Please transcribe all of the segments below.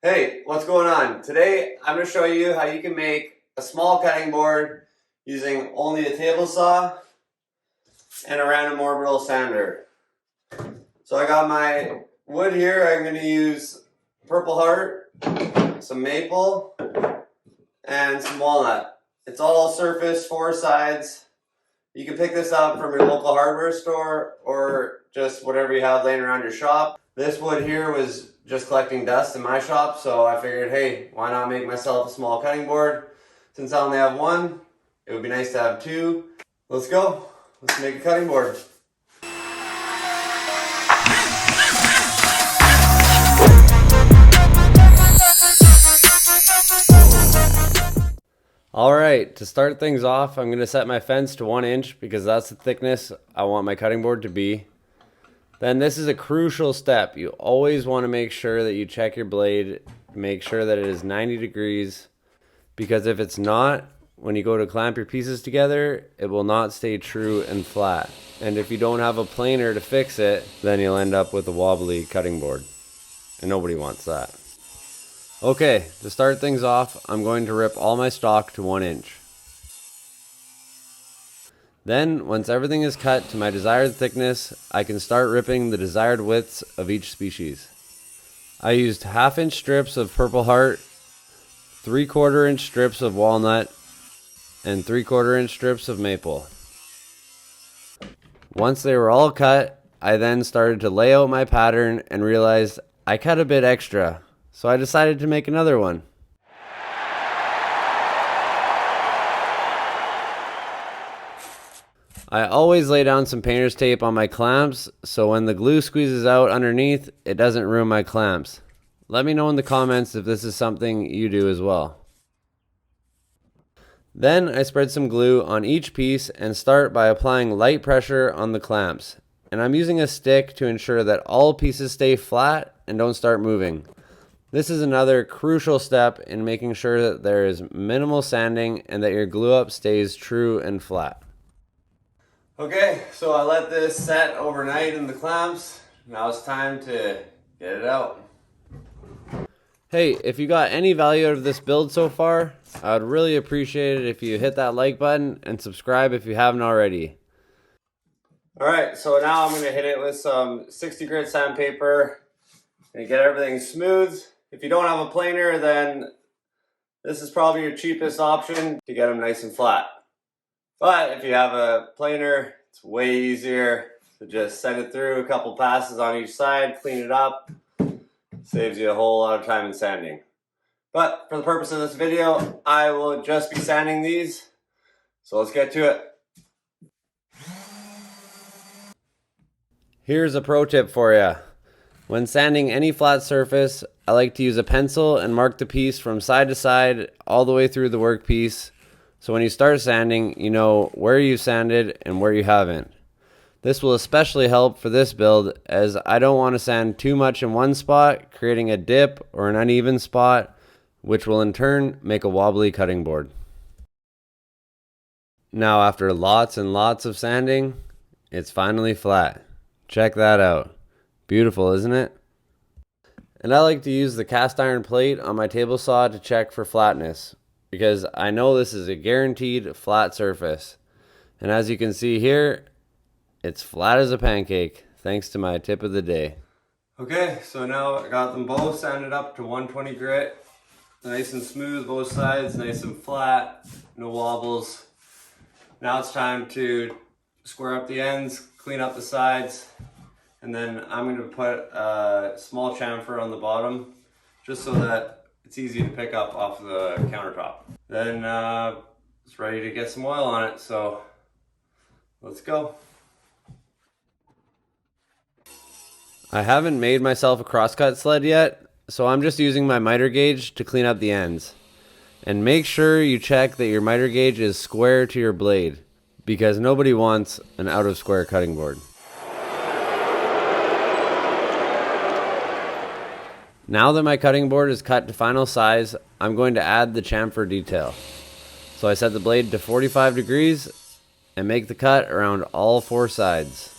Hey, what's going on? Today I'm going to show you how you can make a small cutting board using only a table saw and a random orbital sander. So I got my wood here. I'm going to use purple heart, some maple, and some walnut. It's all surface, 4 sides. You can pick this up from your local hardware store or just whatever you have laying around your shop. This wood here was just collecting dust in my shop, so I figured, hey, why not make myself a small cutting board? Since I only have one, it would be nice to have 2. Let's go. Let's make a cutting board. Alright, to start things off, I'm going to set my fence to 1 inch because that's the thickness I want my cutting board to be. Then this is a crucial step. You always want to make sure that you check your blade, make sure that it is 90 degrees, because if it's not, when you go to clamp your pieces together, it will not stay true and flat. And if you don't have a planer to fix it, then you'll end up with a wobbly cutting board. And nobody wants that. Okay, to start things off, I'm going to rip all my stock to 1 inch. Then, once everything is cut to my desired thickness, I can start ripping the desired widths of each species. I used 1/2 inch strips of purple heart, 3/4 inch strips of walnut, and 3/4 inch strips of maple. Once they were all cut, I then started to lay out my pattern and realized I cut a bit extra, so I decided to make another one. I always lay down some painter's tape on my clamps, so when the glue squeezes out underneath, it doesn't ruin my clamps. Let me know in the comments if this is something you do as well. Then I spread some glue on each piece and start by applying light pressure on the clamps. And I'm using a stick to ensure that all pieces stay flat and don't start moving. This is another crucial step in making sure that there is minimal sanding and that your glue up stays true and flat. Okay, so I let this set overnight in the clamps. Now it's time to get it out. Hey, if you got any value out of this build so far, I would really appreciate it if you hit that like button and subscribe if you haven't already. Alright, so now I'm going to hit it with some 60 grit sandpaper and get everything smooth. If you don't have a planer, then this is probably your cheapest option to get them nice and flat. But if you have a planer, it's way easier to just send it through a couple passes on each side, clean it up. Saves you a whole lot of time in sanding. But for the purpose of this video, I will just be sanding these. So let's get to it. Here's a pro tip for you. When sanding any flat surface, I like to use a pencil and mark the piece from side to side all the way through the workpiece. So when you start sanding, you know where you sanded and where you haven't. This will especially help for this build, as I don't want to sand too much in one spot, creating a dip or an uneven spot, which will in turn make a wobbly cutting board. Now after lots and lots of sanding, it's finally flat. Check that out. Beautiful, isn't it? And I like to use the cast iron plate on my table saw to check for flatness, because I know this is a guaranteed flat surface. And as you can see here, it's flat as a pancake, thanks to my tip of the day. Okay, so now I got them both sanded up to 120 grit. Nice and smooth, both sides, nice and flat, no wobbles. Now it's time to square up the ends, clean up the sides, and then I'm going to put a small chamfer on the bottom, just so that it's easy to pick up off the countertop. Then it's ready to get some oil on it, so let's go. I haven't made myself a crosscut sled yet, so I'm just using my miter gauge to clean up the ends. And make sure you check that your miter gauge is square to your blade, because nobody wants an out of square cutting board. Now that my cutting board is cut to final size, I'm going to add the chamfer detail. So I set the blade to 45 degrees and make the cut around all 4 sides.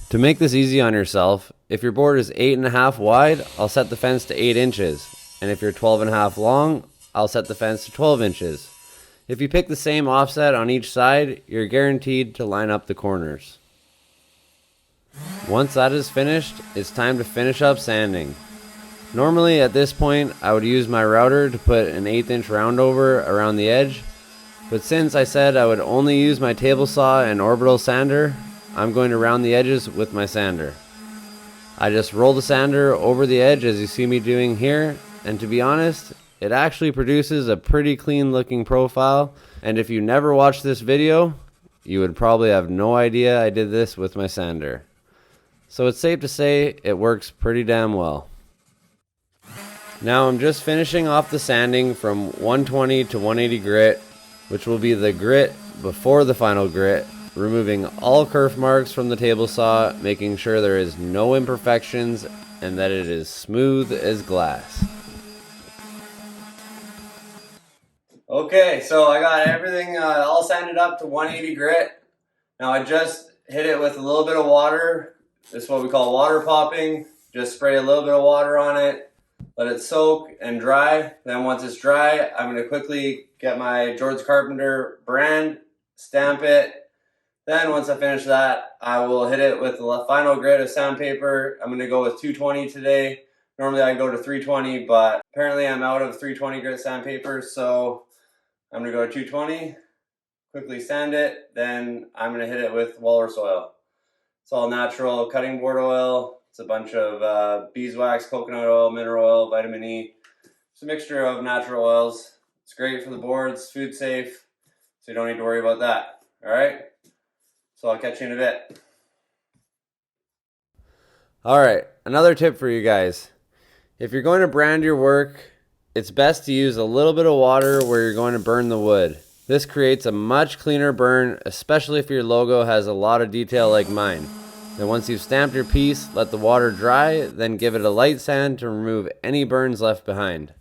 To make this easy on yourself, If your board is 8.5 wide, I'll set the fence to 8 inches. And if you're 12.5 long, I'll set the fence to 12 inches. If you pick the same offset on each side, you're guaranteed to line up the corners. Once that is finished, it's time to finish up sanding. Normally at this point, I would use my router to put an 1/8 inch roundover around the edge, but since I said I would only use my table saw and Orbital sander, I'm going to round the edges with my sander. I just roll the sander over the edge as you see me doing here, and to be honest, it actually produces a pretty clean looking profile, and if you never watched this video, you would probably have no idea I did this with my sander. So it's safe to say it works pretty damn well. Now I'm just finishing off the sanding from 120 to 180 grit, which will be the grit before the final grit, removing all kerf marks from the table saw, making sure there is no imperfections and that it is smooth as glass. Okay, so I got everything all sanded up to 180 grit. Now I just hit it with a little bit of water. This is what we call water popping. Just spray a little bit of water on it, let it soak and dry. Then once it's dry, I'm going to quickly get my George Carpenter brand, stamp it. Then once I finish that, I will hit it with the final grit of sandpaper. I'm going to go with 220 today. Normally I go to 320, but apparently I'm out of 320 grit sandpaper, so I'm going to go to 220, quickly sand it, then I'm going to hit it with walrus oil. It's all natural cutting board oil. It's a bunch of beeswax, coconut oil, mineral oil, vitamin E. It's a mixture of natural oils. It's great for the boards, food safe, so you don't need to worry about that. All right? So I'll catch you in a bit. All right, another tip for you guys. If you're going to brand your work, it's best to use a little bit of water where you're going to burn the wood. This creates a much cleaner burn, especially if your logo has a lot of detail like mine. Then once you've stamped your piece, let the water dry, then give it a light sand to remove any burns left behind.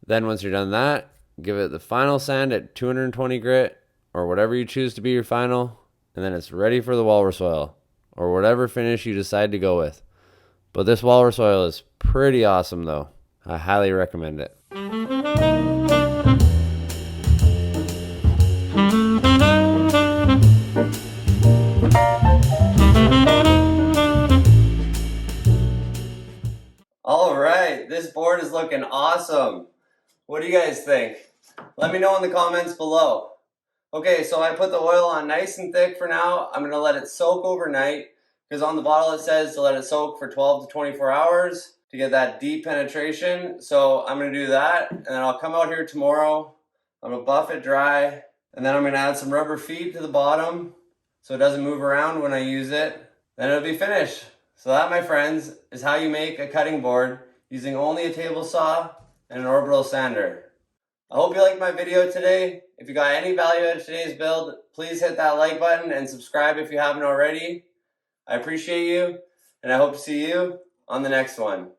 Then once you're done that, give it the final sand at 220 grit, or whatever you choose to be your final, and then it's ready for the walrus oil, or whatever finish you decide to go with. But this walrus oil is pretty awesome though. I highly recommend it. All right, this board is looking awesome. What do you guys think? Let me know in the comments below. Okay, so I put the oil on nice and thick for now. I'm gonna let it soak overnight because on the bottle it says to let it soak for 12 to 24 hours to get that deep penetration. So I'm gonna do that, and then I'll come out here tomorrow. I'm gonna buff it dry, and then I'm gonna add some rubber feet to the bottom so it doesn't move around when I use it. Then it'll be finished. So that, my friends, is how you make a cutting board using only a table saw and an orbital sander. I hope you liked my video today. If you got any value out of today's build, please hit that like button and subscribe if you haven't already. I appreciate you, and I hope to see you on the next one.